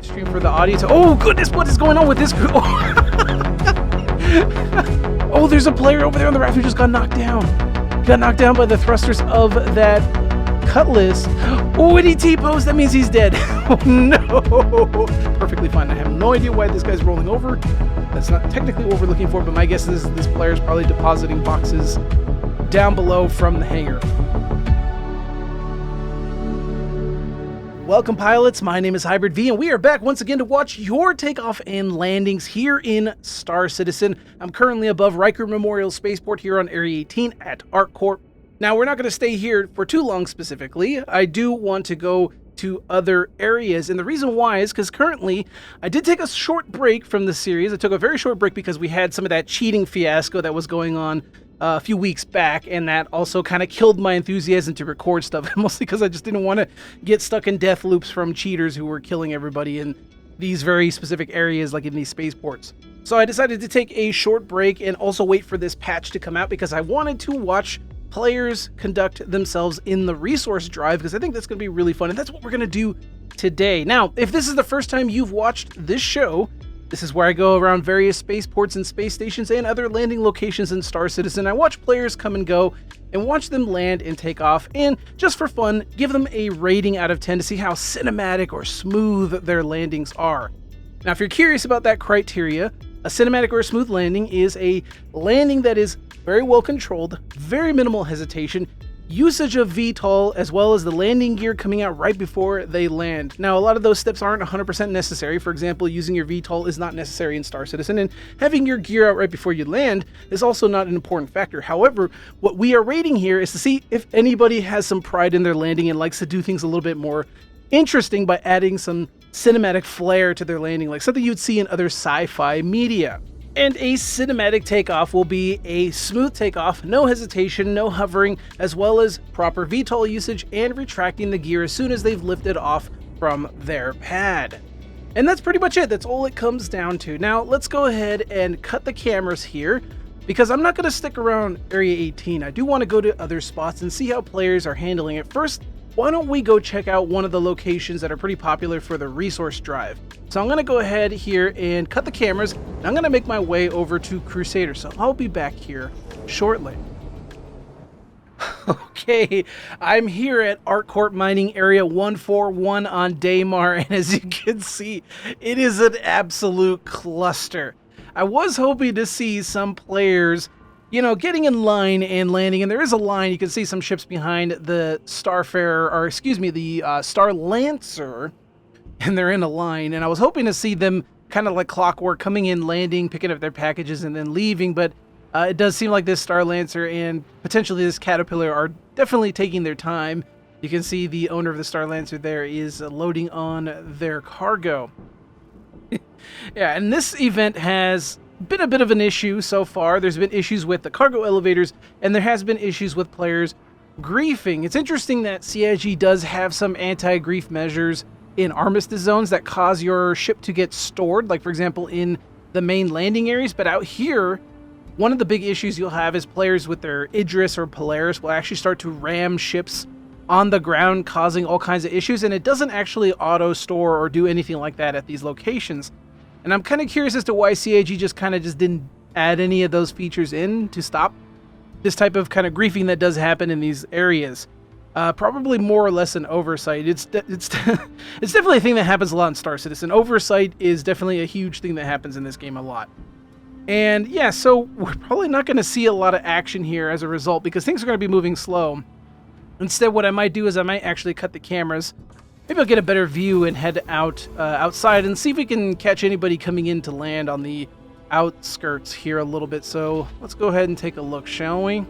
stream for the audience. Oh goodness, what is going on with this group? Oh, there's a player over there on the raft who just got knocked down. Got knocked down by the thrusters of that cutlass. Oh, and he T-posed. That means he's dead. Oh no. Perfectly fine. I have no idea why this guy's rolling over. That's not technically what we're looking for, but my guess is this player is probably depositing boxes down below from the hangar. Welcome, pilots. My name is Hybrid V, and we are back once again to watch your takeoff and landings here in Star Citizen. I'm currently above Riker Memorial Spaceport here on Area 18 at ArcCorp. Now, we're not going to stay here for too long specifically. I do want to go to other areas, and the reason why is because currently I did take a short break from the series. I took a very short break because we had some of that cheating fiasco that was going on a few weeks back, and that also kind of killed my enthusiasm to record stuff, mostly because I just didn't want to get stuck in death loops from cheaters who were killing everybody in these very specific areas, like in these spaceports. So I decided to take a short break and also wait for this patch to come out because I wanted to watch players conduct themselves in the resource drive, because I think that's going to be really fun, and that's what we're going to do today. Now, if this is the first time you've watched this show, this is where I go around various spaceports and space stations and other landing locations in Star Citizen. I watch players come and go and watch them land and take off, and just for fun, give them a rating out of 10 to see how cinematic or smooth their landings are. Now, if you're curious about that criteria, a cinematic or a smooth landing is a landing that is very well controlled, very minimal hesitation, usage of VTOL, as well as the landing gear coming out right before they land. Now, a lot of those steps aren't 100% necessary. For example, using your VTOL is not necessary in Star Citizen, and having your gear out right before you land is also not an important factor. However, what we are rating here is to see if anybody has some pride in their landing and likes to do things a little bit more interesting by adding some cinematic flair to their landing, like something you'd see in other sci-fi media. And a cinematic takeoff will be a smooth takeoff, no hesitation, no hovering, as well as proper VTOL usage and retracting the gear as soon as they've lifted off from their pad. And that's pretty much it. That's all it comes down to. Now, let's go ahead and cut the cameras here, because I'm not going to stick around Area 18. I do want to go to other spots and see how players are handling it. First, why don't we go check out one of the locations that are pretty popular for the resource drive. So I'm going to go ahead here and cut the cameras, and I'm going to make my way over to Crusader, so I'll be back here shortly. Okay, I'm here at ArcCorp Mining Area 141 on Daymar, and as you can see, it is an absolute cluster. I was hoping to see some players, you know, getting in line and landing, and there is a line. You can see some ships behind the Starfarer, or excuse me, the Star Lancer, and they're in a line, and I was hoping to see them kind of like clockwork, coming in, landing, picking up their packages, and then leaving, but it does seem like this Star Lancer and potentially this Caterpillar are definitely taking their time. You can see the owner of the Star Lancer there is loading on their cargo. Yeah, and this event has been a bit of an issue so far. There's been issues with the cargo elevators, and there has been issues with players griefing. It's interesting that CIG does have some anti-grief measures in armistice zones that cause your ship to get stored, like for example in the main landing areas, but out here, one of the big issues you'll have is players with their Idris or Polaris will actually start to ram ships on the ground, causing all kinds of issues, and it doesn't actually auto-store or do anything like that at these locations. And I'm kind of curious as to why CIG just didn't add any of those features in to stop this type of kind of griefing that does happen in these areas. Probably more or less an oversight. It's definitely a thing that happens a lot in Star Citizen. Oversight is definitely a huge thing that happens in this game a lot. And yeah, so we're probably not going to see a lot of action here as a result, because things are going to be moving slow. Instead, what I might do is I might actually cut the cameras. Maybe I'll get a better view and head outside and see if we can catch anybody coming in to land on the outskirts here a little bit. So let's go ahead and take a look, shall we?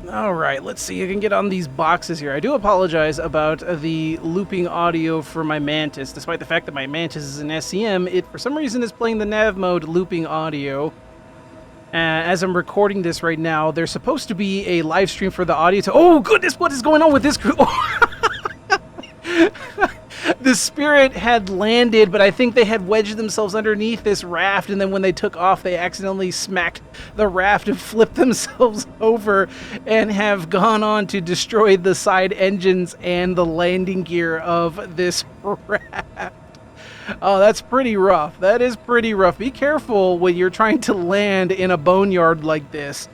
All right, let's see. I can get on these boxes here. I do apologize about the looping audio for my Mantis. Despite the fact that my Mantis is an SEM, it for some reason is playing the nav mode looping audio. As I'm recording this right now, there's supposed to be a live stream for the audio. Oh goodness, what is going on with this crew? The Spirit had landed, but I think they had wedged themselves underneath this raft, and then when they took off, they accidentally smacked the raft and flipped themselves over and have gone on to destroy the side engines and the landing gear of this raft. Oh, that's pretty rough. That is pretty rough. Be careful when you're trying to land in a boneyard like this.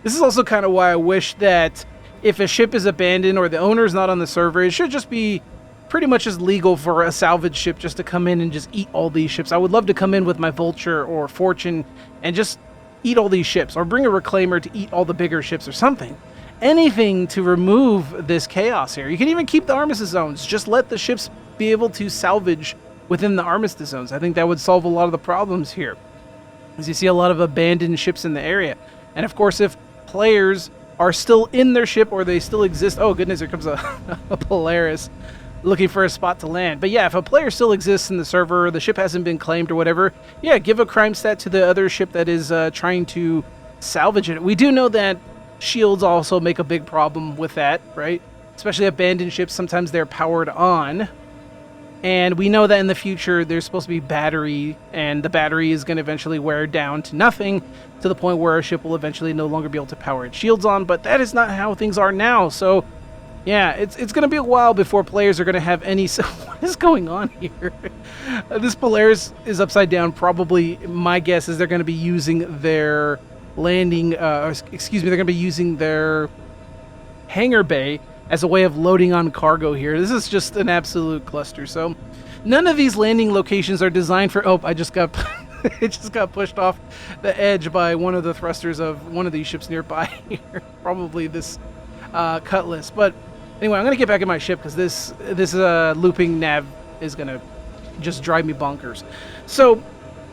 This is also kind of why I wish that if a ship is abandoned or the owner's not on the server, it should just be pretty much as legal for a salvage ship just to come in and just eat all these ships. I would love to come in with my Vulture or Fortune and just eat all these ships, or bring a Reclaimer to eat all the bigger ships or something. Anything to remove this chaos here. You can even keep the armistice zones. Just let the ships be able to salvage within the armistice zones. I think that would solve a lot of the problems here, as you see a lot of abandoned ships in the area. And of course, if players are still in their ship or they still exist, oh goodness, here comes a Polaris looking for a spot to land. But yeah, if a player still exists in the server, the ship hasn't been claimed or whatever, yeah, give a crime stat to the other ship that is trying to salvage it. We do know that shields also make a big problem with that, right? Especially abandoned ships, sometimes they're powered on. And we know that in the future there's supposed to be battery, and the battery is going to eventually wear down to nothing, to the point where a ship will eventually no longer be able to power its shields on, but that is not how things are now. So yeah, it's going to be a while before players are going to have any... So what is going on here? This Polaris is upside down. Probably, my guess is they're going to be using their landing... excuse me, they're going to be using their hangar bay as a way of loading on cargo here. This is just an absolute cluster. So none of these landing locations are designed for... Oh, I just got... it just got pushed off the edge by one of the thrusters of one of these ships nearby here. Probably this Cutlass. But anyway, I'm going to get back in my ship because this looping nav is going to just drive me bonkers. So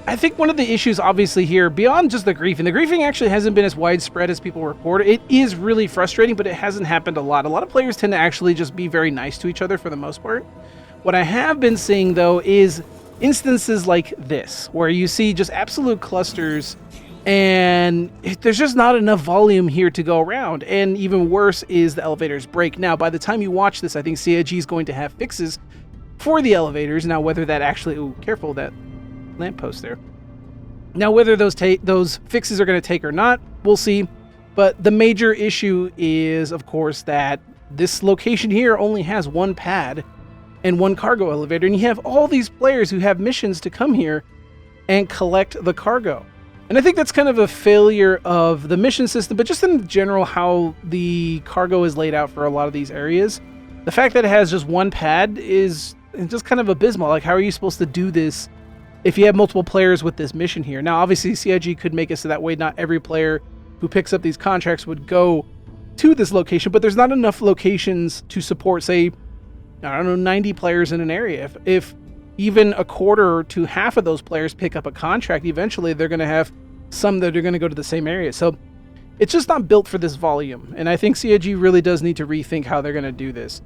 I think one of the issues obviously here, beyond just the griefing actually hasn't been as widespread as people report. It is really frustrating, but it hasn't happened a lot. A lot of players tend to actually just be very nice to each other for the most part. What I have been seeing, though, is instances like this, where you see just absolute clusters, and there's just not enough volume here to go around. And even worse is the elevators break. Now, by the time you watch this, I think CIG is going to have fixes for the elevators. Now, whether that actually... Ooh, careful, that lamppost there. Now, whether those fixes are going to take or not, we'll see. But the major issue is, of course, that this location here only has one pad and one cargo elevator, and you have all these players who have missions to come here and collect the cargo. And I think that's kind of a failure of the mission system, but just in general how the cargo is laid out for a lot of these areas. The fact that it has just one pad is just kind of abysmal. Like, how are you supposed to do this if you have multiple players with this mission here? Now, obviously, CIG could make it so that way not every player who picks up these contracts would go to this location, but there's not enough locations to support, say, I don't know, 90 players in an area. If even a quarter to half of those players pick up a contract, eventually they're going to have some that are going to go to the same area. So it's just not built for this volume. And I think CIG really does need to rethink how they're going to do this.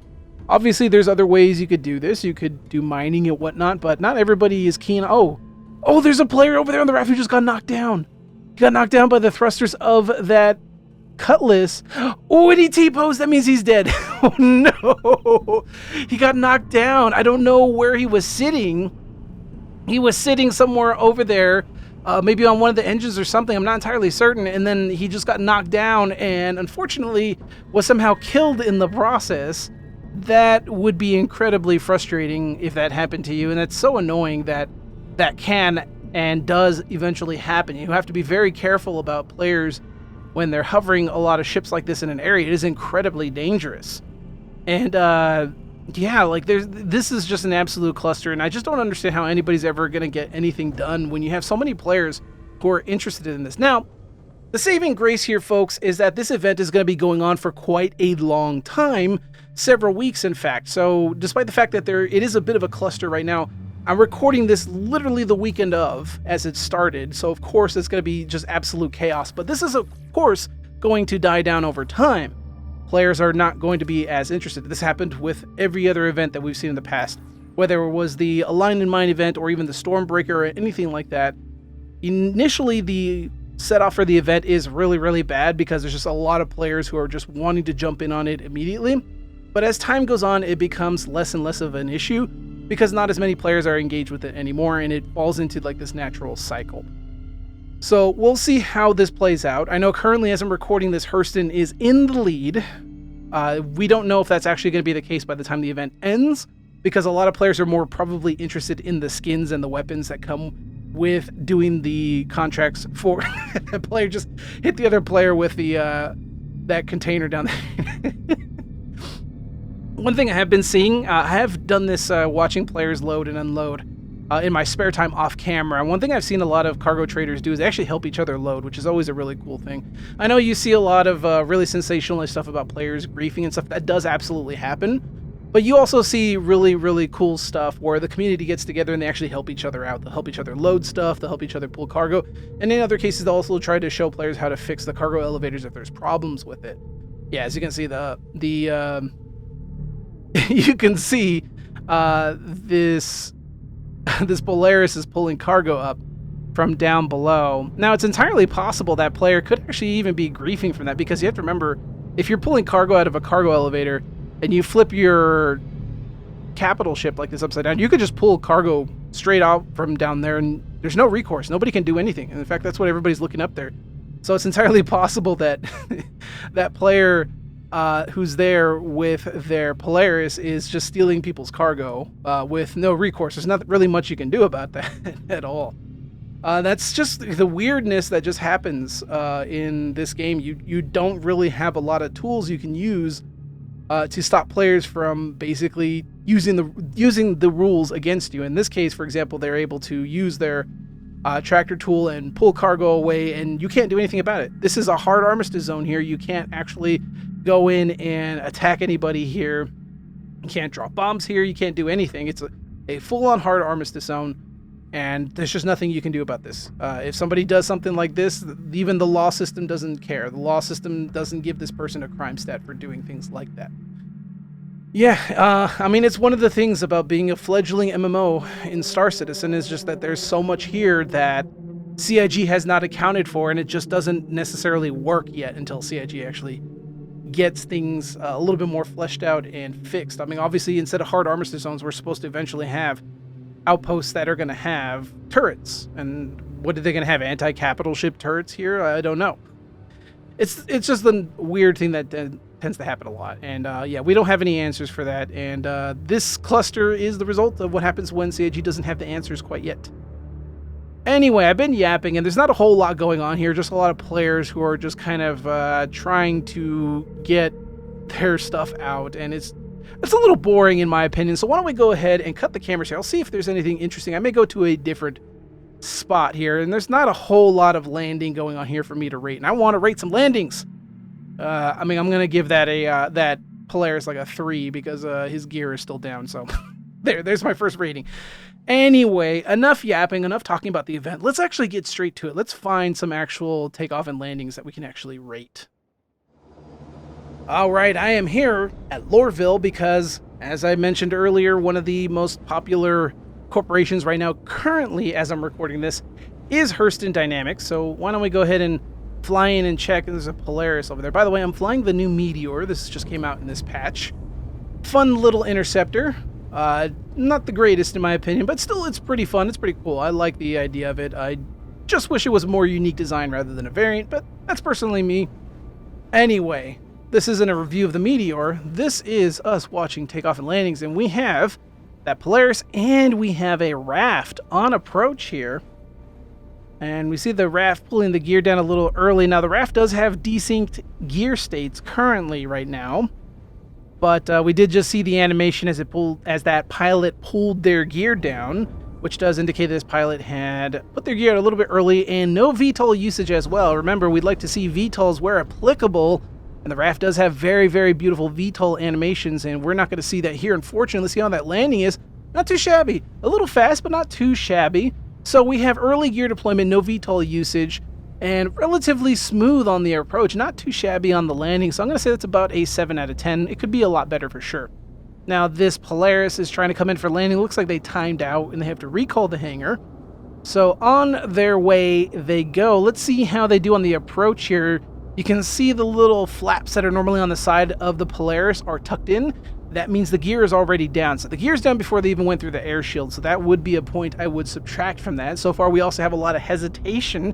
Obviously, there's other ways you could do this. You could do mining and whatnot, but not everybody is keen. Oh, there's a player over there on the raft who just got knocked down. He got knocked down by the thrusters of that Cutlass. Oh, and he T-posed. That means he's dead. Oh, no. He got knocked down. I don't know where he was sitting. He was sitting somewhere over there, maybe on one of the engines or something. I'm not entirely certain. And then he just got knocked down and unfortunately was somehow killed in the process. That would be incredibly frustrating if that happened to you. And that's so annoying that that can and does eventually happen. You have to be very careful about players when they're hovering a lot of ships like this in an area. It is incredibly dangerous. And yeah, like this is just an absolute cluster, and I just don't understand how anybody's ever going to get anything done when you have so many players who are interested in this. Now, the saving grace here, folks, is that this event is going to be going on for quite a long time, several weeks, in fact. So despite the fact that it is a bit of a cluster right now, I'm recording this literally the weekend of as it started, so of course it's going to be just absolute chaos. But this is, of course, going to die down over time. Players are not going to be as interested. This happened with every other event that we've seen in the past, whether it was the Align and Mine event or even the Stormbreaker or anything like that. Initially, the set-off for the event is really, really bad because there's just a lot of players who are just wanting to jump in on it immediately. But as time goes on, it becomes less and less of an issue, because not as many players are engaged with it anymore, and it falls into like this natural cycle. So we'll see how this plays out. I know currently as I'm recording this, Hurston is in the lead. We don't know if that's actually going to be the case by the time the event ends, because a lot of players are more probably interested in the skins and the weapons that come with doing the contracts for a player. Just hit the other player with the that container down there. One thing I have been seeing, I have done this watching players load and unload in my spare time off camera. One thing I've seen a lot of cargo traders do is actually help each other load, which is always a really cool thing. I know you see a lot of really sensationalist stuff about players griefing and stuff. That does absolutely happen. But you also see really, really cool stuff where the community gets together and they actually help each other out. They'll help each other load stuff. They'll help each other pull cargo. And in other cases, they'll also try to show players how to fix the cargo elevators if there's problems with it. Yeah, as you can see, you can see this Polaris is pulling cargo up from down below. Now, it's entirely possible that player could actually even be griefing from that, because you have to remember, if you're pulling cargo out of a cargo elevator and you flip your capital ship like this upside down, you could just pull cargo straight out from down there and there's no recourse. Nobody can do anything. And in fact, that's what everybody's looking up there. So it's entirely possible that that player who's there with their Polaris is just stealing people's cargo with no recourse. There's not really much you can do about that at all. That's just the weirdness that just happens in this game. You don't really have a lot of tools you can use to stop players from basically using the rules against you. In this case, for example, they're able to use their tractor tool and pull cargo away, and you can't do anything about it. This is a hard armistice zone here. You can't actually go in and attack anybody here. You can't drop bombs here. You can't do anything. It's a full-on hard armistice zone, and there's just nothing you can do about this. If somebody does something like this, even the law system doesn't care. The law system doesn't give this person a crime stat for doing things like that. Yeah, I mean, it's one of the things about being a fledgling MMO in Star Citizen is just that there's so much here that CIG has not accounted for, and it just doesn't necessarily work yet until CIG actually gets things a little bit more fleshed out and fixed. I mean, obviously, instead of hard armistice zones, we're supposed to eventually have outposts that are going to have turrets. And what are they going to have? Anti-capital ship turrets here? I don't know. It's just the weird thing that tends to happen a lot. And yeah, we don't have any answers for that. And this cluster is the result of what happens when CIG doesn't have the answers quite yet. Anyway, I've been yapping, and there's not a whole lot going on here. Just a lot of players who are just kind of trying to get their stuff out. And it's a little boring in my opinion. So why don't we go ahead and cut the cameras here. I'll see if there's anything interesting. I may go to a different spot here, and there's not a whole lot of landing going on here for me to rate, and I want to rate some landings. I mean, I'm gonna give that that Polaris like a 3 because his gear is still down. So there's my first rating. Anyway, enough yapping, enough talking about the event. Let's actually get straight to it. Let's find some actual takeoff and landings that we can actually rate. All right, I am here at Lorville because, as I mentioned earlier, one of the most popular corporations right now, currently as I'm recording this, is Hurston Dynamics. So why don't we go ahead and fly in and check. There's a Polaris over there. By the way, I'm flying the new Meteor. This just came out in this patch. Fun little interceptor. Not the greatest in my opinion, but still it's pretty fun. It's pretty cool. I like the idea of it. I just wish it was a more unique design rather than a variant, but that's personally me. Anyway, this isn't a review of the Meteor. This is us watching takeoff and landings, and we have that Polaris and we have a raft on approach here. And we see the raft pulling the gear down a little early. Now, the raft does have desynced gear states currently right now. But we did just see the animation as that pilot pulled their gear down, which does indicate this pilot had put their gear out a little bit early, and no VTOL usage as well. Remember, we'd like to see VTOLs where applicable, and the raft does have very, very beautiful VTOL animations, and we're not going to see that here, unfortunately. Let's see how that landing is. Not too shabby. A little fast, but not too shabby. So we have early gear deployment, no VTOL usage, and relatively smooth on the approach. Not too shabby on the landing, so I'm going to say that's about a 7 out of 10. It could be a lot better for sure. Now, this Polaris is trying to come in for landing. Looks like they timed out, and they have to recall the hangar. So on their way they go. Let's see how they do on the approach here. You can see the little flaps that are normally on the side of the Polaris are tucked in. That means the gear is already down. So the gear's down before they even went through the air shield. So that would be a point I would subtract from that. So far, we also have a lot of hesitation.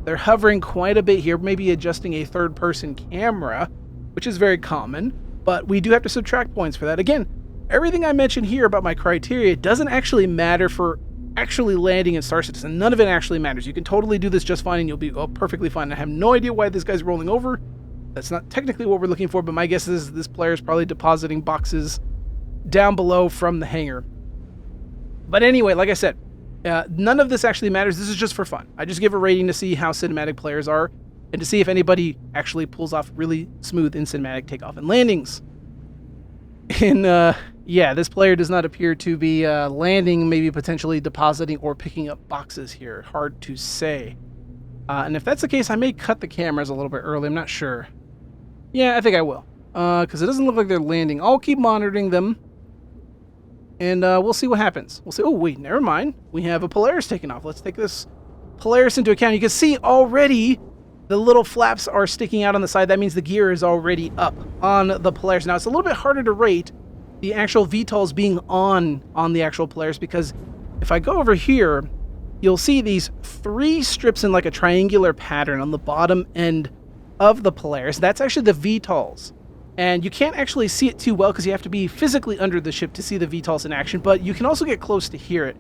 They're hovering quite a bit here, maybe adjusting a third-person camera, which is very common. But we do have to subtract points for that. Again, everything I mentioned here about my criteria doesn't actually matter for actually landing in Star Citizen. None of it actually matters. You can totally do this just fine and you'll be perfectly fine. I have no idea why this guy's rolling over. That's not technically what we're looking for, but my guess is this player is probably depositing boxes down below from the hangar. But anyway, like I said, none of this actually matters. This is just for fun. I just give a rating to see how cinematic players are and to see if anybody actually pulls off really smooth in cinematic takeoff and landings. And yeah, this player does not appear to be landing, maybe potentially depositing or picking up boxes here. Hard to say. And if that's the case, I may cut the cameras a little bit early. I'm not sure. Yeah, I think I will. Because it doesn't look like they're landing. I'll keep monitoring them. And we'll see what happens. We'll see. Oh, wait, never mind. We have a Polaris taking off. Let's take this Polaris into account. You can see already the little flaps are sticking out on the side. That means the gear is already up on the Polaris. Now, it's a little bit harder to rate the actual VTOLs being on the actual Polaris, because if I go over here, you'll see these 3 strips in like a triangular pattern on the bottom end of the Polaris. That's actually the VTOLs. And you can't actually see it too well because you have to be physically under the ship to see the VTOLs in action, but you can also get close to hear it.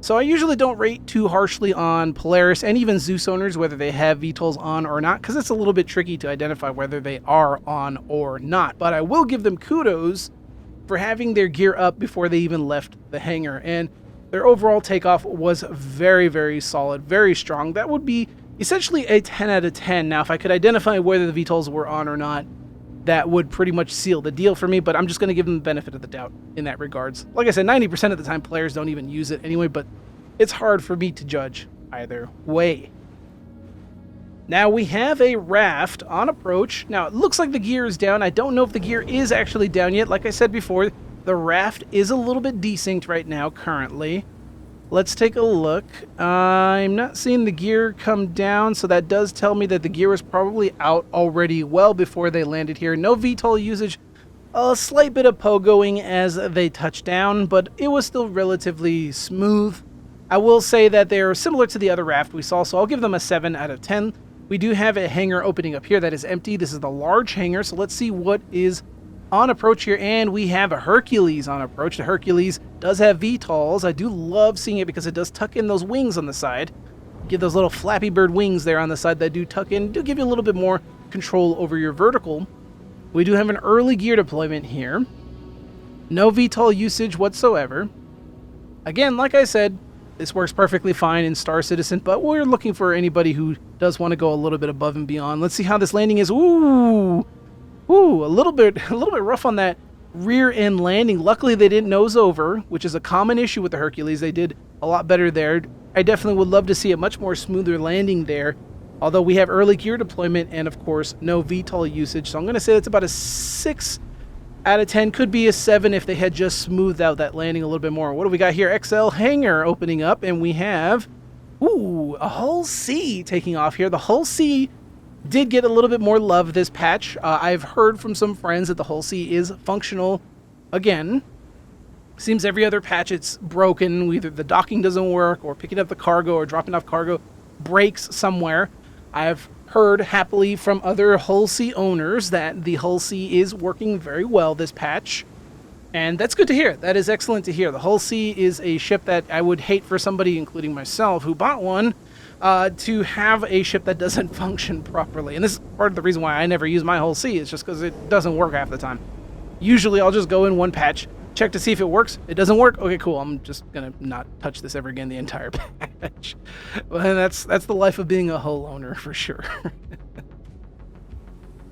So I usually don't rate too harshly on Polaris and even Zeus owners, whether they have VTOLs on or not, because it's a little bit tricky to identify whether they are on or not. But I will give them kudos for having their gear up before they even left the hangar. And their overall takeoff was very, very solid, very strong. That would be essentially a 10 out of 10. Now, if I could identify whether the VTOLs were on or not, that would pretty much seal the deal for me, but I'm just going to give them the benefit of the doubt in that regards. Like I said, 90% of the time players don't even use it anyway, but it's hard for me to judge either way. Now we have a raft on approach. Now it looks like the gear is down. I don't know if the gear is actually down yet. Like I said before, the raft is a little bit desynced right now currently. Let's take a look. I'm not seeing the gear come down, so that does tell me that the gear was probably out already well before they landed here. No VTOL usage, a slight bit of pogoing as they touched down, but it was still relatively smooth. I will say that they're similar to the other raft we saw, so I'll give them a 7 out of 10. We do have a hangar opening up here that is empty. This is the large hangar, so let's see what is on approach here, and we have a Hercules on approach. The Hercules does have VTOLs. I do love seeing it because it does tuck in those wings on the side. Give those little Flappy Bird wings there on the side that do tuck in, do give you a little bit more control over your vertical. We do have an early gear deployment here. No VTOL usage whatsoever. Again, like I said, this works perfectly fine in Star Citizen, but we're looking for anybody who does want to go a little bit above and beyond. Let's see how this landing is. Ooh, a little bit rough on that rear end landing. Luckily, they didn't nose over, which is a common issue with the Hercules. They did a lot better there. I definitely would love to see a much more smoother landing there. Although we have early gear deployment and, of course, no VTOL usage. So I'm going to say it's about a 6 out of 10. Could be a 7 if they had just smoothed out that landing a little bit more. What do we got here? XL hangar opening up, and we have, a Hull C taking off here. The Hull C did get a little bit more love this patch. I've heard from some friends that the Hull C is functional again. Seems every other patch it's broken. Either the docking doesn't work, or picking up the cargo or dropping off cargo breaks somewhere. I've heard happily from other Hull C owners that the Hull C is working very well this patch. And that's good to hear. That is excellent to hear. The Hull C is a ship that I would hate for somebody, including myself, who bought one, to have a ship that doesn't function properly. And this is part of the reason why I never use my Hull C. It's just because it doesn't work half the time. Usually I'll just go in one patch, check to see if it works. It doesn't work? Okay, cool. I'm just going to not touch this ever again the entire patch. Well, that's the life of being a Hull owner for sure.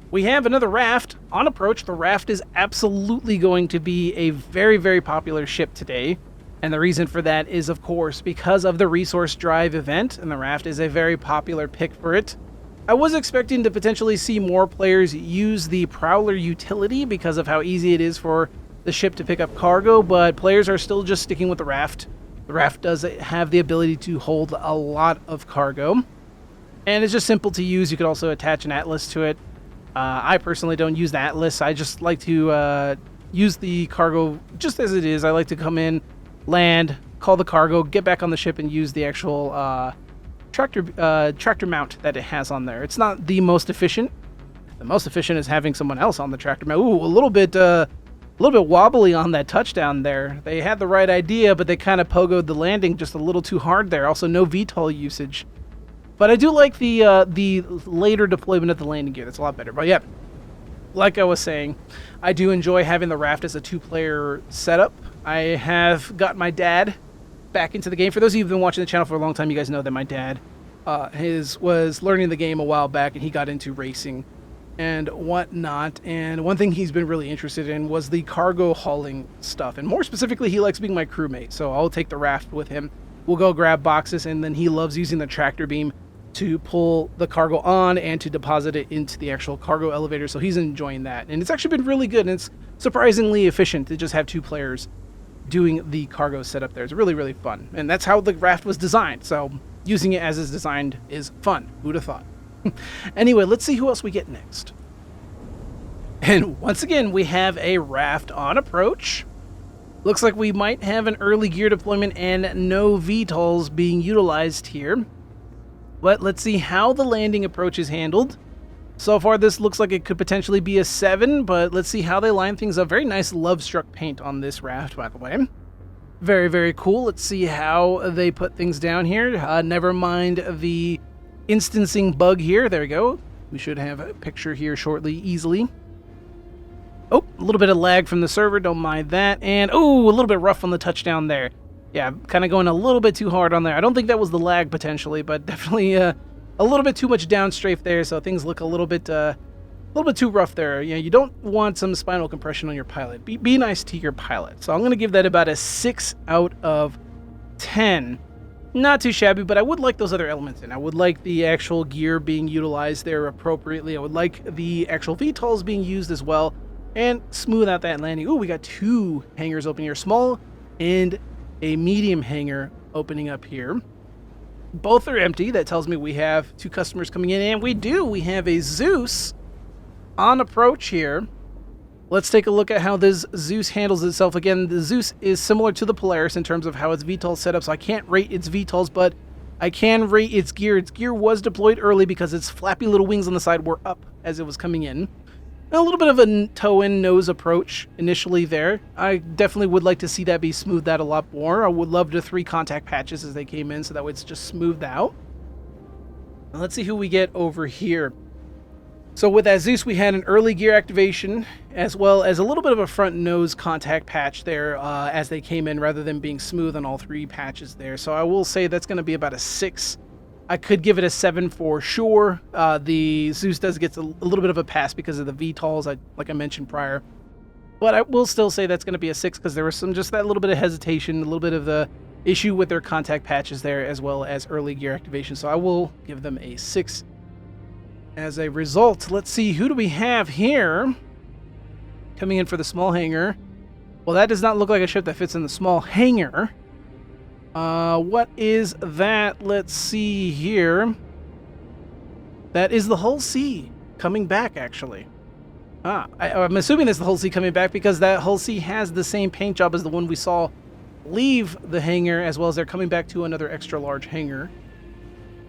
We have another raft on approach. The raft is absolutely going to be a very, very popular ship today. And the reason for that is, of course, because of the resource drive event, and the raft is a very popular pick for it. I was expecting to potentially see more players use the Prowler utility because of how easy it is for the ship to pick up cargo, but players are still just sticking with the raft. The raft does have the ability to hold a lot of cargo, and it's just simple to use. You could also attach an Atlas to it. I personally don't use the Atlas. I just like to use the cargo just as it is. I like to come in, land, call the cargo, get back on the ship, and use the actual tractor mount that it has on there. It's not the most efficient. The most efficient is having someone else on the tractor mount. Ooh, a little bit A little bit wobbly on that touchdown there. They had the right idea, but they kind of pogoed the landing just a little too hard there. Also, no VTOL usage. But I do like the later deployment of the landing gear. That's a lot better. But yeah, like I was saying, I do enjoy having the raft as a 2-player setup. I have got my dad back into the game. For those of you who've been watching the channel for a long time, you guys know that my dad was learning the game a while back, and he got into racing and whatnot. And one thing he's been really interested in was the cargo hauling stuff. And more specifically, he likes being my crewmate. So I'll take the raft with him. We'll go grab boxes, and then he loves using the tractor beam to pull the cargo on and to deposit it into the actual cargo elevator. So he's enjoying that. And it's actually been really good, and it's surprisingly efficient to just have 2 players doing the cargo setup there. It's really, really fun. And that's how the raft was designed. So using it as it's designed is fun. Who'd have thought? Anyway, let's see who else we get next. And once again, we have a raft on approach. Looks like we might have an early gear deployment and no VTOLs being utilized here. But let's see how the landing approach is handled. So far, this looks like it could potentially be a 7, but let's see how they line things up. Very nice love-struck paint on this raft, by the way. Very, very cool. Let's see how they put things down here. Never mind the instancing bug here. There we go. We should have a picture here shortly, easily. Oh, a little bit of lag from the server. Don't mind that. And, oh, a little bit rough on the touchdown there. Yeah, kind of going a little bit too hard on there. I don't think that was the lag, potentially, but definitely a little bit too much downstrafe there, so things look a little bit too rough there. You know, you don't want some spinal compression on your pilot. Be nice to your pilot. So I'm going to give that about a 6 out of 10. Not too shabby, but I would like those other elements in. I would like the actual gear being utilized there appropriately. I would like the actual VTOLs being used as well, and smooth out that landing. Ooh, we got 2 hangars open here. Small and a medium hangar opening up here. Both are empty. That tells me we have 2 customers coming in, and we do. We have a Zeus on approach here. Let's take a look at how this Zeus handles itself. Again, the Zeus is similar to the Polaris in terms of how its VTOL set up, so I can't rate its VTOLs, but I can rate its gear. Its gear was deployed early because its flappy little wings on the side were up as it was coming in. A little bit of a toe-in nose approach initially there. I definitely would like to see that be smoothed out a lot more. I would love the 3 contact patches as they came in, so that way it's just smoothed out. Now let's see who we get over here. So with that Zeus, we had an early gear activation, as well as a little bit of a front nose contact patch there as they came in, rather than being smooth on all 3 patches there. So I will say that's going to be about a 6. I could give it a 7 for sure. The Zeus does get a little bit of a pass because of the VTOLs, like I mentioned prior. But I will still say that's going to be a 6 because there was just that little bit of hesitation, a little bit of the issue with their contact patches there, as well as early gear activation. So I will give them a 6 as a result. Let's see, who do we have here coming in for the small hangar? Well, that does not look like a ship that fits in the small hangar. What is that? Let's see here. That is the Hull C coming back, actually. I'm assuming that's the Hull C coming back because that Hull C has the same paint job as the one we saw leave the hangar, as well as they're coming back to another extra large hangar.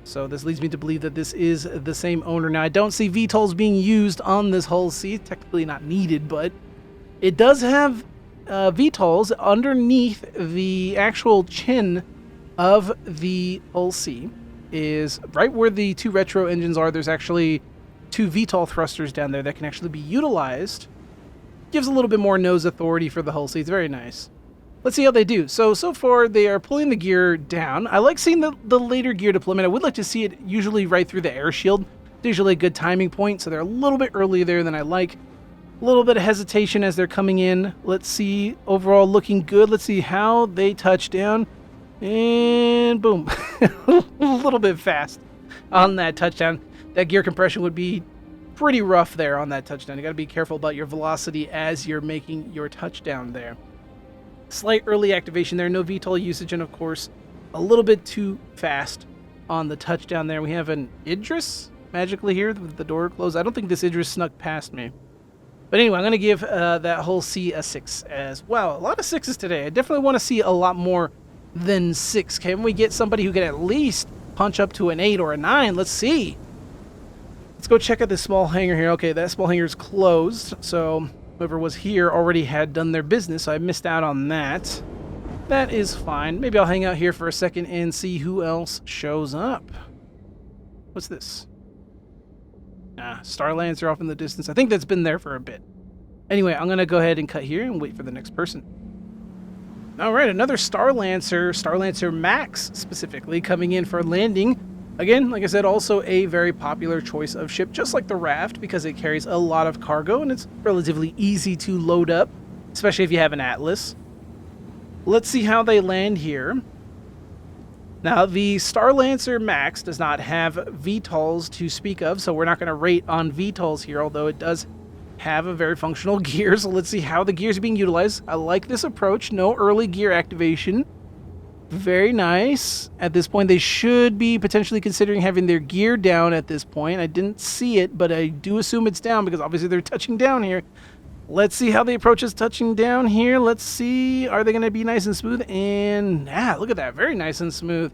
So this leads me to believe that this is the same owner. Now, I don't see VTOLs being used on this Hull C. Technically not needed, but it does have VTOLs underneath the actual chin of the Hull C. Is right where the 2 retro engines are. There's actually 2 VTOL thrusters down there that can actually be utilized. Gives a little bit more nose authority for the Hull C. It's very nice. Let's see how they do. So far, they are pulling the gear down. I like seeing the later gear deployment. I would like to see it usually right through the air shield. It's usually a good timing point, so they're a little bit earlier there than I like. A little bit of hesitation as they're coming in. Let's see. Overall, looking good. Let's see how they touch down. And boom. A little bit fast on that touchdown. That gear compression would be pretty rough there on that touchdown. You got to be careful about your velocity as you're making your touchdown there. Slight early activation there, no VTOL usage, and of course, a little bit too fast on the touchdown there. We have an Idris magically here with the door closed. I don't think this Idris snuck past me. But anyway, I'm going to give that Hull C a 6 as well. A lot of 6s today. I definitely want to see a lot more than 6. Can we get somebody who can at least punch up to an 8 or a 9? Let's see. Let's go check out this small hangar here. Okay, that small hangar is closed, so Whoever was here already had done their business, so I missed out on that. That is fine. Maybe I'll hang out here for a second and see who else shows up. What's this? Star Lancer off in the distance. I think that's been there for a bit. Anyway, I'm going to go ahead and cut here and wait for the next person. All right, another Star Lancer Max specifically, coming in for landing. Again, like I said, also a very popular choice of ship, just like the Raft, because it carries a lot of cargo and it's relatively easy to load up, especially if you have an Atlas. Let's see how they land here. Now, the Star Lancer Max does not have VTOLs to speak of, so we're not going to rate on VTOLs here, although it does have a very functional gear. So let's see how the gears are being utilized. I like this approach. No early gear activation. Very nice. At this point, they should be potentially considering having their gear down at this point. I didn't see it, but I do assume it's down because obviously they're touching down here. Let's see how the approach is touching down here. Let's see. Are they going to be nice and smooth? And look at that. Very nice and smooth.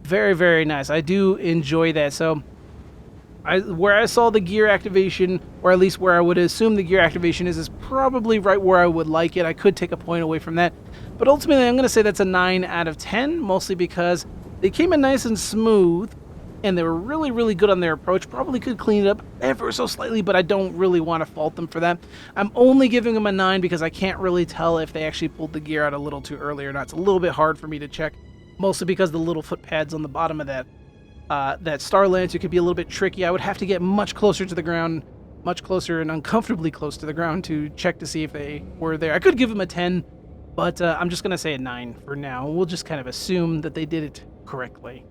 Very, very nice. I do enjoy that. So where I saw the gear activation, or at least where I would assume the gear activation is probably right where I would like it. I could take a point away from that. But ultimately, I'm going to say that's a 9 out of 10, mostly because they came in nice and smooth, and they were really, really good on their approach. Probably could clean it up ever so slightly, but I don't really want to fault them for that. I'm only giving them a 9 because I can't really tell if they actually pulled the gear out a little too early or not. It's a little bit hard for me to check, mostly because the little foot pads on the bottom of that Star Lancer could be a little bit tricky. I would have to get much closer to the ground, much closer and uncomfortably close to the ground to check to see if they were there. I could give them a 10, but I'm just going to say a 9 for now. We'll just kind of assume that they did it correctly.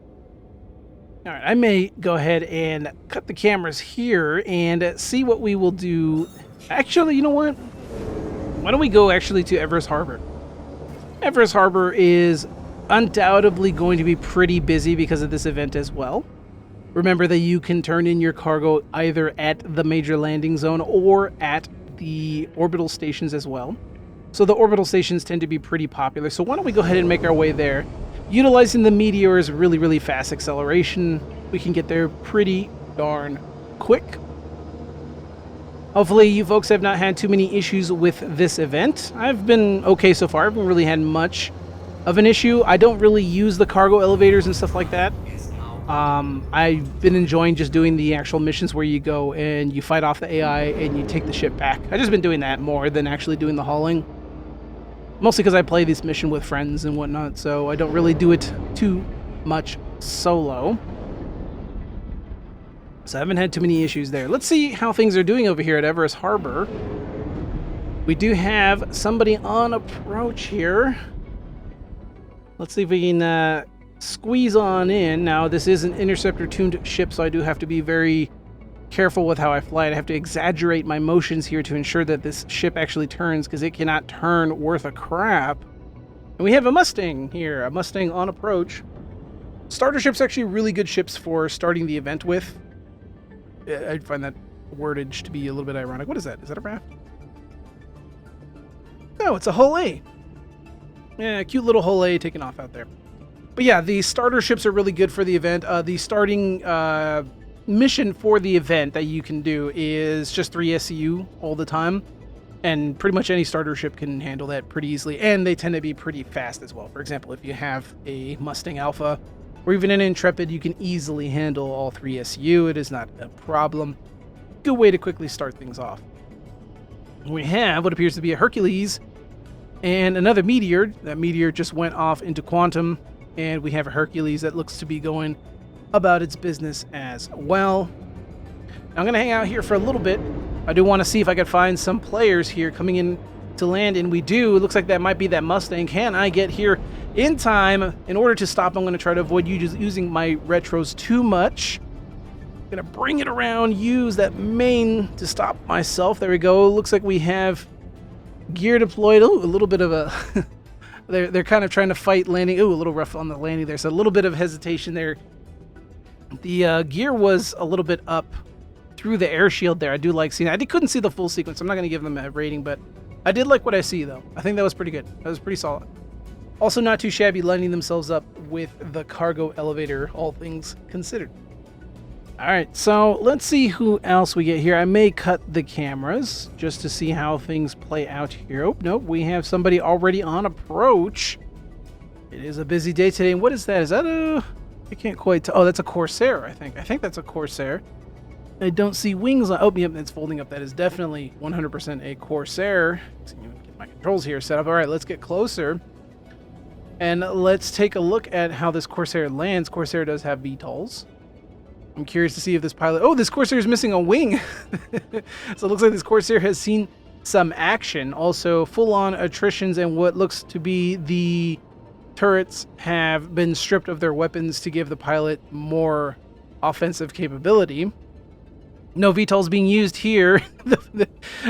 All right, I may go ahead and cut the cameras here and see what we will do. Actually, you know what? Why don't we go actually to Everus Harbor? Everus Harbor is undoubtedly going to be pretty busy because of this event as well. Remember that you can turn in your cargo either at the major landing zone or at the orbital stations as well. So the orbital stations tend to be pretty popular. So why don't we go ahead and make our way there? Utilizing the Meteor's really, really fast acceleration, we can get there pretty darn quick. Hopefully you folks have not had too many issues with this event. I've been okay so far. I haven't really had much of an issue. I don't really use the cargo elevators and stuff like that. I've been enjoying just doing the actual missions where you go and you fight off the AI and you take the ship back. I've just been doing that more than actually doing the hauling. Mostly because I play this mission with friends and whatnot, so I don't really do it too much solo. So I haven't had too many issues there. Let's see how things are doing over here at Everus Harbor. We do have somebody on approach here. Let's see if we can squeeze on in. Now, this is an interceptor-tuned ship, so I do have to be very careful with how I fly it. I have to exaggerate my motions here to ensure that this ship actually turns, because it cannot turn worth a crap. And we have a Mustang here, a Mustang on approach. Starter ships are actually really good ships for starting the event with. I find that wordage to be a little bit ironic. What is that? Is that a raft? No, it's a hull A. Yeah, cute little hull A taking off out there. But yeah, the starter ships are really good for the event. The starting mission for the event that you can do is just 3 SCU all the time. And pretty much any starter ship can handle that pretty easily. And they tend to be pretty fast as well. For example, if you have a Mustang Alpha or even an Intrepid, you can easily handle all 3 SCU. It is not a problem. Good way to quickly start things off. We have what appears to be a Hercules and another Meteor. That Meteor just went off into Quantum. And we have a Hercules that looks to be going about its business as well. Now, I'm going to hang out here for a little bit. I do want to see if I can find some players here coming in to land, and we do. It looks like that might be that Mustang. Can I get here in time? In order to stop, I'm going to try to avoid using my retros too much. I'm going to bring it around, use that main to stop myself. There we go. Looks like we have gear deployed. Ooh, a little bit of a... They're kind of trying to fight landing. Ooh, a little rough on the landing there. So a little bit of hesitation there. The gear was a little bit up through the air shield there. I do like seeing that. I couldn't see the full sequence. I'm not going to give them a rating, but I did like what I see, though. I think that was pretty good. That was pretty solid. Also not too shabby lining themselves up with the cargo elevator, all things considered. All right, so let's see who else we get here. I may cut the cameras just to see how things play out here. Oh, nope, we have somebody already on approach. It is a busy day today. And what is that? Is that a... I can't quite tell. Oh, that's a Corsair, I think. I think that's a Corsair. I don't see wings on... Oh, yep, it's folding up. That is definitely 100% a Corsair. Let's see, get my controls here set up. All right, let's get closer. And let's take a look at how this Corsair lands. Corsair does have VTOLs. I'm curious to see if this pilot... Oh, this Corsair is missing a wing. So it looks like this Corsair has seen some action. Also, full-on attritions, and what looks to be the turrets have been stripped of their weapons to give the pilot more offensive capability. No VTOLs being used here.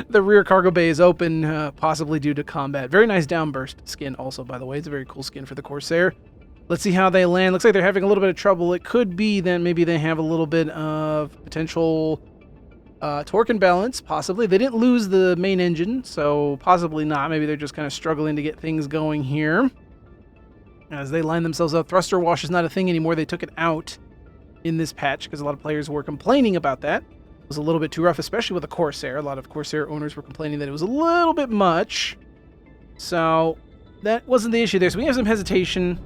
The rear cargo bay is open, possibly due to combat. Very nice downburst skin also, by the way. It's a very cool skin for the Corsair. Let's see how they land. Looks like they're having a little bit of trouble. It could be that maybe they have a little bit of potential torque and balance, possibly. They didn't lose the main engine, so possibly not. Maybe they're just kind of struggling to get things going here. As they line themselves up, thruster wash is not a thing anymore. They took it out in this patch because a lot of players were complaining about that. It was a little bit too rough, especially with the Corsair. A lot of Corsair owners were complaining that it was a little bit much. So that wasn't the issue there. So we have some hesitation.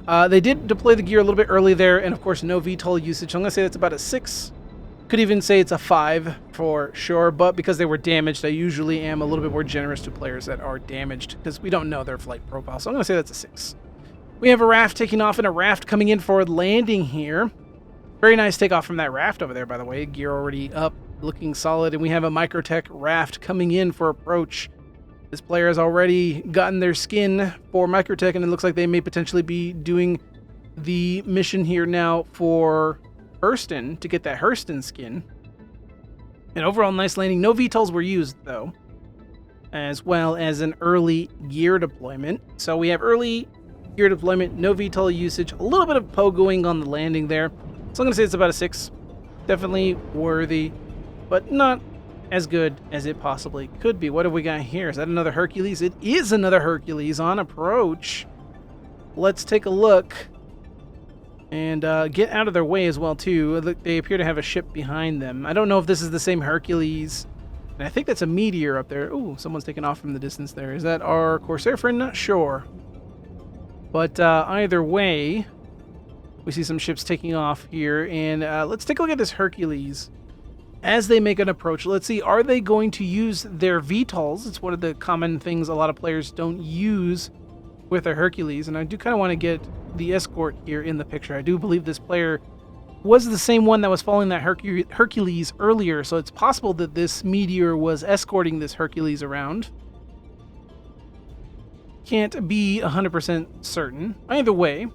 They did deploy the gear a little bit early there, and of course no VTOL usage. I'm going to say that's about a 6. Could even say it's a 5 for sure, but because they were damaged, I usually am a little bit more generous to players that are damaged because we don't know their flight profile. So I'm going to say that's a 6. We have a raft taking off and a raft coming in for landing here. Very nice takeoff from that raft over there, by the way. Gear already up, looking solid, and we have a Microtech raft coming in for approach. This player has already gotten their skin for Microtech, and it looks like they may potentially be doing the mission here now for Hurston to get that Hurston skin. And overall, nice landing. No VTOLs were used, though, as well as an early gear deployment. So we have early gear deployment, no VTOL usage, a little bit of pogoing on the landing there. So I'm going to say it's about a 6. Definitely worthy, but not as good as it possibly could be. What have we got here? Is that another Hercules? It is another Hercules on approach. Let's take a look and get out of their way as well, too. They appear to have a ship behind them. I don't know if this is the same Hercules. And I think that's a meteor up there. Ooh, someone's taking off from the distance there. Is that our Corsair friend? Not sure. But either way, we see some ships taking off here. And let's take a look at this Hercules. As they make an approach, let's see, are they going to use their VTOLs? It's one of the common things a lot of players don't use with their Hercules, and I do kind of want to get the escort here in the picture. I do believe this player was the same one that was following that Hercules earlier, so it's possible that this meteor was escorting this Hercules around. Can't be 100% certain. Either way,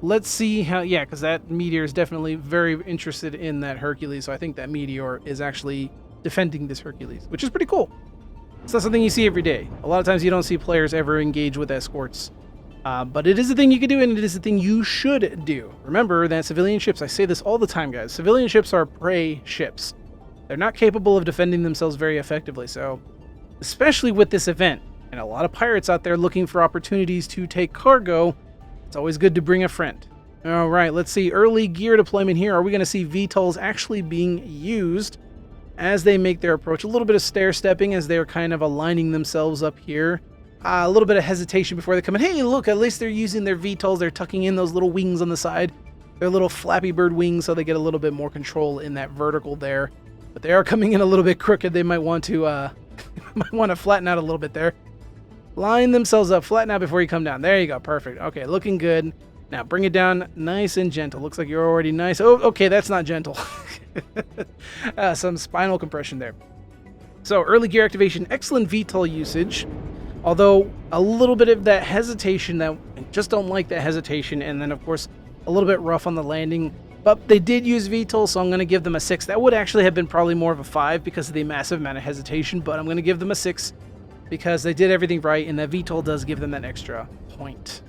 let's see how... Yeah, because that meteor is definitely very interested in that Hercules, so I think that meteor is actually defending this Hercules, which is pretty cool. It's not something you see every day. A lot of times you don't see players ever engage with escorts, but it is a thing you can do, and it is a thing you should do. Remember that civilian ships, I say this all the time, guys, civilian ships are prey ships. They're not capable of defending themselves very effectively, so especially with this event, and a lot of pirates out there looking for opportunities to take cargo, it's always good to bring a friend. All right, let's see. Early gear deployment here. Are we going to see VTOLs actually being used as they make their approach? A little bit of stair-stepping as they're kind of aligning themselves up here. A little bit of hesitation before they come in. Hey, look, at least they're using their VTOLs. They're tucking in those little wings on the side. Their little Flappy Bird wings, so they get a little bit more control in that vertical there. But they are coming in a little bit crooked. They might want to flatten out a little bit there. Line themselves up, flatten out before you come down. There you go, perfect. Okay, looking good. Now bring it down nice and gentle. Looks like you're already nice. Oh, okay, that's not gentle. Some spinal compression there. So early gear activation, excellent VTOL usage. Although a little bit of that hesitation, that I just don't like that hesitation. And then of course, a little bit rough on the landing. But they did use VTOL, so I'm going to give them a 6. That would actually have been probably more of a 5 because of the massive amount of hesitation. But I'm going to give them a 6. Because they did everything right, and that VTOL does give them that extra point.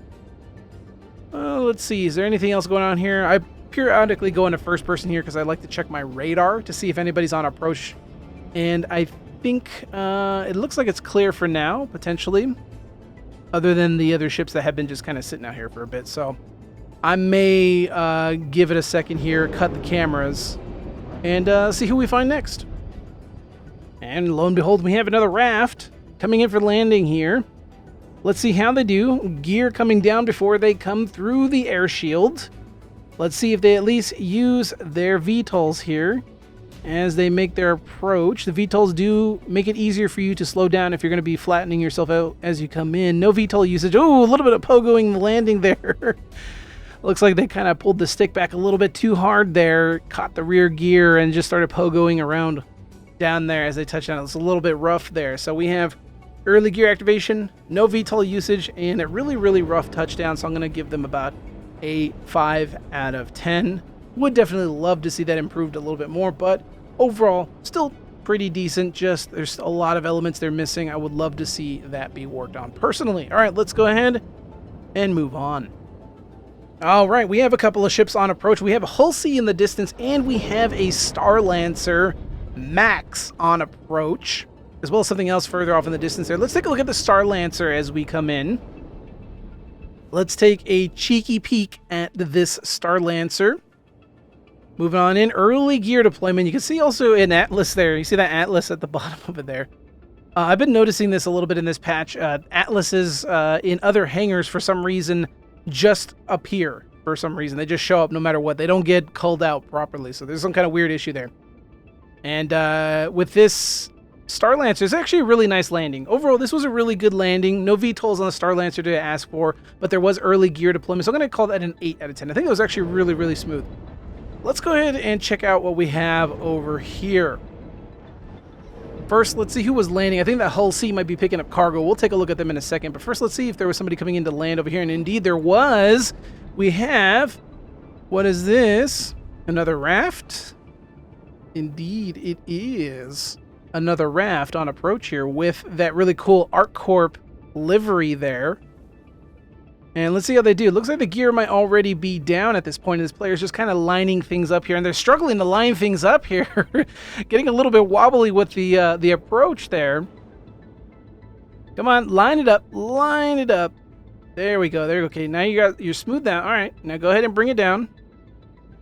Let's see, is there anything else going on here? I periodically go into first person here because I like to check my radar to see if anybody's on approach. And I think it looks like it's clear for now, potentially. Other than the other ships that have been just kind of sitting out here for a bit. So I may give it a second here, cut the cameras, and see who we find next. And lo and behold, we have another raft coming in for landing here. Let's see how they do. Gear coming down before they come through the air shield. Let's see if they at least use their VTOLs here as they make their approach. The VTOLs do make it easier for you to slow down if you're going to be flattening yourself out as you come in. No VTOL usage. Oh, a little bit of pogoing the landing there. Looks like they kind of pulled the stick back a little bit too hard there, caught the rear gear, and just started pogoing around down there as they touched down. It's a little bit rough there. So we have early gear activation, no VTOL usage, and a really, really rough touchdown. So I'm going to give them about a 5 out of 10. Would definitely love to see that improved a little bit more, but overall, still pretty decent. Just there's a lot of elements they're missing. I would love to see that be worked on personally. All right, let's go ahead and move on. All right, we have a couple of ships on approach. We have a Hull C in the distance, and we have a Star Lancer Max on approach, as well as something else further off in the distance there. Let's take a look at the Star Lancer as we come in. Let's take a cheeky peek at this Star Lancer. Moving on in, early gear deployment. You can see also an Atlas there. You see that Atlas at the bottom of it there. I've been noticing this a little bit in this patch. Atlases in other hangars, for some reason, just appear for some reason. They just show up no matter what. They don't get culled out properly, so there's some kind of weird issue there. And with this Star Lancer, it's actually a really nice landing. Overall, this was a really good landing. No VTOLs on the Star Lancer to ask for, but there was early gear deployment, so I'm going to call that an 8 out of 10. I think it was actually really, really smooth. Let's go ahead and check out what we have over here. First, let's see who was landing. I think that Hull C might be picking up cargo. We'll take a look at them in a second. But first, let's see if there was somebody coming in to land over here. And indeed, there was. We have... What is this? Another raft? Indeed, it is another raft on approach here with that really cool ArcCorp livery there. And let's see how they do. It looks like the gear might already be down at this point. This player's just kind of lining things up here, and they're struggling to line things up here. Getting a little bit wobbly with the approach there. Come on, line it up. Line it up. There we go. There. Okay, now you're smooth down. All right, now go ahead and bring it down.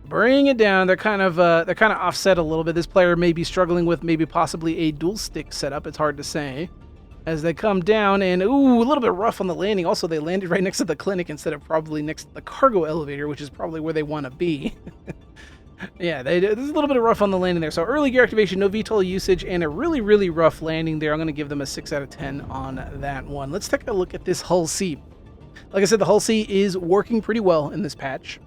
Bring it down. They're kind of offset a little bit. This player may be struggling with maybe possibly a dual stick setup. It's hard to say. As they come down, and ooh, a little bit rough on the landing. Also, they landed right next to the clinic instead of probably next to the cargo elevator, which is probably where they want to be. Yeah, there's a little bit of rough on the landing there. So early gear activation, no VTOL usage, and a really, really rough landing there. I'm going to give them a 6 out of 10 on that one. Let's take a look at this Hull C. Like I said, the Hull C is working pretty well in this patch.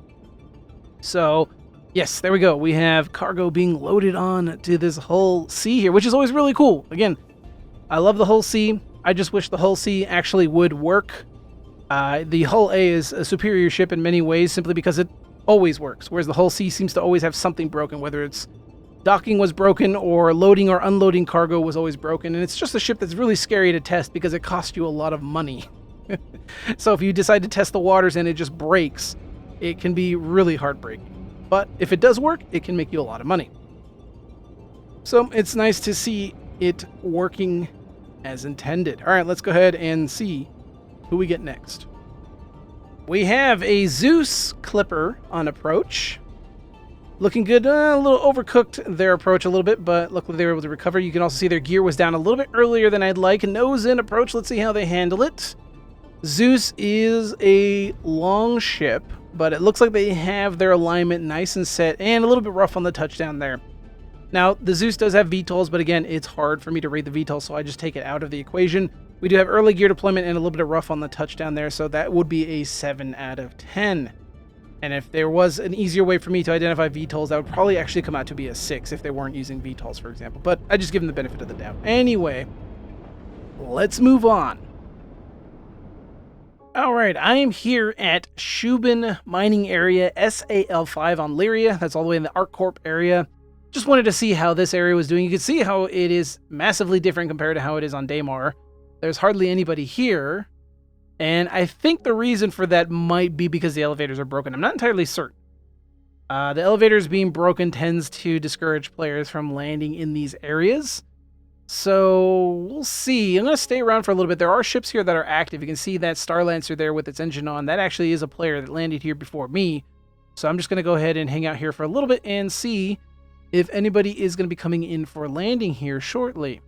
So, yes, there we go. We have cargo being loaded on to this Hull C here, which is always really cool. Again, I love the Hull C. I just wish the Hull C actually would work. The Hull A is a superior ship in many ways simply because it always works, whereas the Hull C seems to always have something broken, whether it's docking was broken or loading or unloading cargo was always broken. And it's just a ship that's really scary to test because it costs you a lot of money. So if you decide to test the waters and it just breaks, it can be really heartbreaking. But if it does work, it can make you a lot of money. So it's nice to see it working as intended. All right, let's go ahead and see who we get next. We have a Zeus Clipper on approach. Looking good. A little overcooked their approach a little bit, but luckily they were able to recover. You can also see their gear was down a little bit earlier than I'd like. Nose in approach. Let's see how they handle it. Zeus is a long ship, but it looks like they have their alignment nice and set and a little bit rough on the touchdown there. Now, the Zeus does have VTOLs, but again, it's hard for me to rate the VTOLs, so I just take it out of the equation. We do have early gear deployment and a little bit of rough on the touchdown there, so that would be a 7 out of 10. And if there was an easier way for me to identify VTOLs, that would probably actually come out to be a 6 if they weren't using VTOLs, for example. But I just give them the benefit of the doubt. Anyway, let's move on. All right, I am here at Shubin mining area, SAL5 on Lyria. That's all the way in the ArcCorp area. Just wanted to see how this area was doing. You can see how it is massively different compared to how it is on Daymar. There's hardly anybody here. And I think the reason for that might be because the elevators are broken. I'm not entirely certain. The elevators being broken tends to discourage players from landing in these areas. So we'll see. I'm going to stay around for a little bit. There are ships here that are active. You can see that Star Lancer there with its engine on. That actually is a player that landed here before me. So I'm just going to go ahead and hang out here for a little bit and see if anybody is going to be coming in for landing here shortly.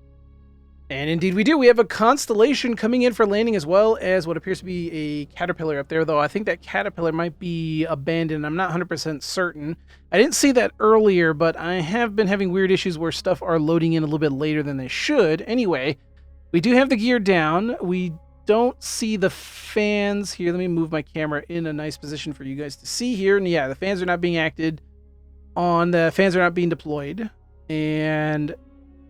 And indeed we do. We have a Constellation coming in for landing, as well as what appears to be a Caterpillar up there, though I think that Caterpillar might be abandoned. I'm not 100% certain. I didn't see that earlier, but I have been having weird issues where stuff are loading in a little bit later than they should. Anyway, we do have the gear down. We don't see the fans here. Let me move my camera in a nice position for you guys to see here. And yeah, the fans are not being acted on. The fans are not being deployed. And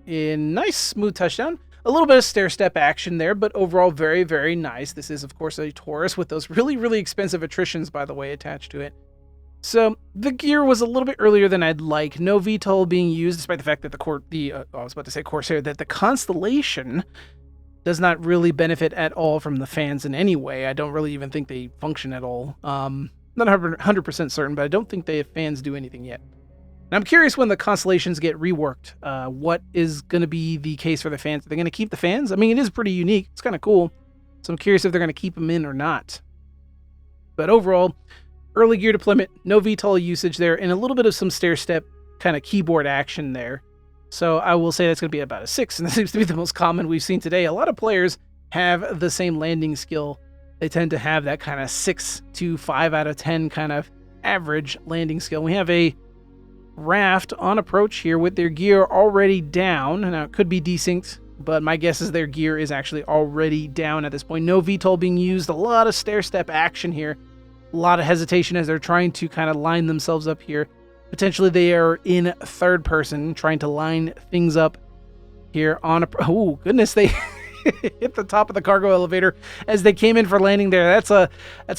in nice smooth touchdown. A little bit of stair-step action there, but overall very, very nice. This is, of course, a Taurus with those really, really expensive attritions, by the way, attached to it. So the gear was a little bit earlier than I'd like. No VTOL being used, despite the fact that I was about to say Corsair, that the Constellation does not really benefit at all from the fans in any way. I don't really even think they function at all. Not 100% certain, but I don't think the fans do anything yet. And I'm curious when the Constellations get reworked, what is going to be the case for the fans. Are they going to keep the fans? I mean, it is pretty unique. It's kind of cool. So I'm curious if they're going to keep them in or not. But overall, early gear deployment, no VTOL usage there, and a little bit of some stair-step kind of keyboard action there. So I will say that's going to be about a 6, and that seems to be the most common we've seen today. A lot of players have the same landing skill. They tend to have that kind of 6 to 5 out of 10 kind of average landing skill. We have a raft on approach here with their gear already down. Now, it could be desynced, but my guess is their gear is actually already down at this point. No VTOL being used. A lot of stair-step action here. A lot of hesitation as they're trying to kind of line themselves up here. Potentially they are in third person, trying to line things up here on a... Oh, goodness, they hit the top of the cargo elevator as they came in for landing there. That's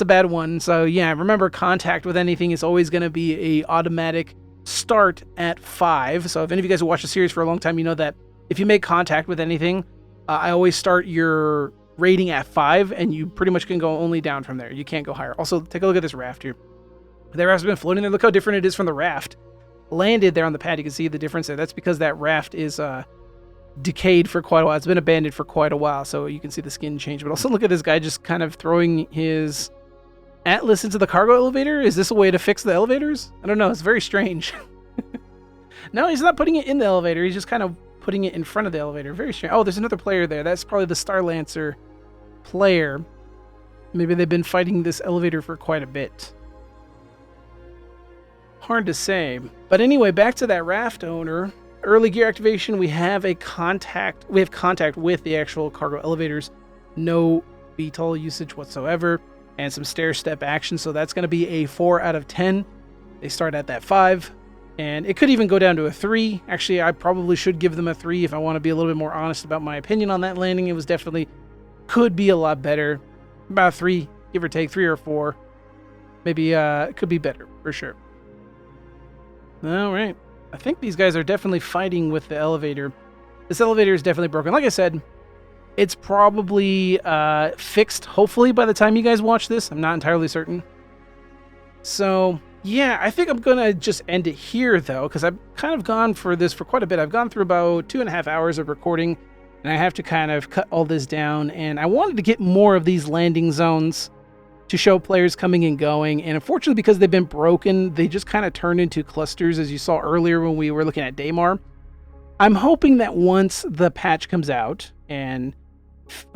a bad one. So, yeah, remember, contact with anything is always going to be a automatic start at 5. So if any of you guys have watched the series for a long time, you know that if you make contact with anything, I always start your rating at 5, and you pretty much can go only down from there. You can't go higher. Also, take a look at this raft here. The raft's been floating there. Look how different it is from the raft. Landed there on the pad, you can see the difference there. That's because that raft is decayed for quite a while. It's been abandoned for quite a while, so you can see the skin change. But also look at this guy just kind of throwing his Atlas into the cargo elevator. Is this a way to fix the elevators? I don't know. It's very strange. No, he's not putting it in the elevator. He's just kind of putting it in front of the elevator. Very strange. Oh, there's another player there. That's probably the Star Lancer player. Maybe they've been fighting this elevator for quite a bit. Hard to say. But anyway, back to that raft owner. Early gear activation. We have contact with the actual cargo elevators. No VTOL usage whatsoever. And some stair-step action, so that's going to be a 4 out of 10. They start at that 5, and it could even go down to a 3. Actually, I probably should give them a 3 if I want to be a little bit more honest about my opinion on that landing. It was definitely, could be a lot better. About 3, give or take, 3 or 4. Maybe it could be better, for sure. All right. I think these guys are definitely fighting with the elevator. This elevator is definitely broken. Like I said, it's probably fixed, hopefully, by the time you guys watch this. I'm not entirely certain. So, yeah, I think I'm going to just end it here, though, because I've kind of gone for this for quite a bit. I've gone through about 2.5 hours of recording, and I have to kind of cut all this down. And I wanted to get more of these landing zones to show players coming and going. And unfortunately, because they've been broken, they just kind of turned into clusters, as you saw earlier when we were looking at Daymar. I'm hoping that once the patch comes out and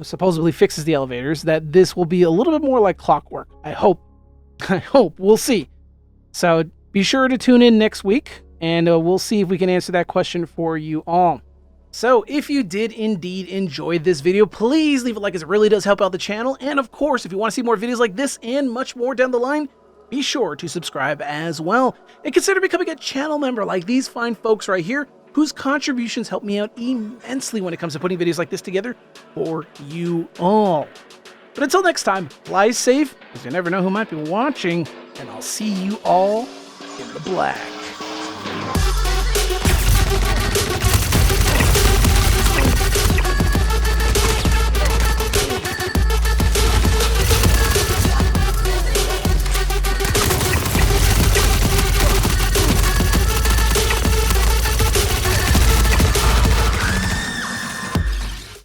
supposedly fixes the elevators, that this will be a little bit more like clockwork. I hope. We'll see. So be sure to tune in next week, and we'll see if we can answer that question for you all. So if you did indeed enjoy this video, please leave a like, as it really does help out the channel. And of course, if you want to see more videos like this and much more down the line, be sure to subscribe as well. And consider becoming a channel member like these fine folks right here, whose contributions help me out immensely when it comes to putting videos like this together for you all. But until next time, fly safe, because you never know who might be watching, and I'll see you all in the black.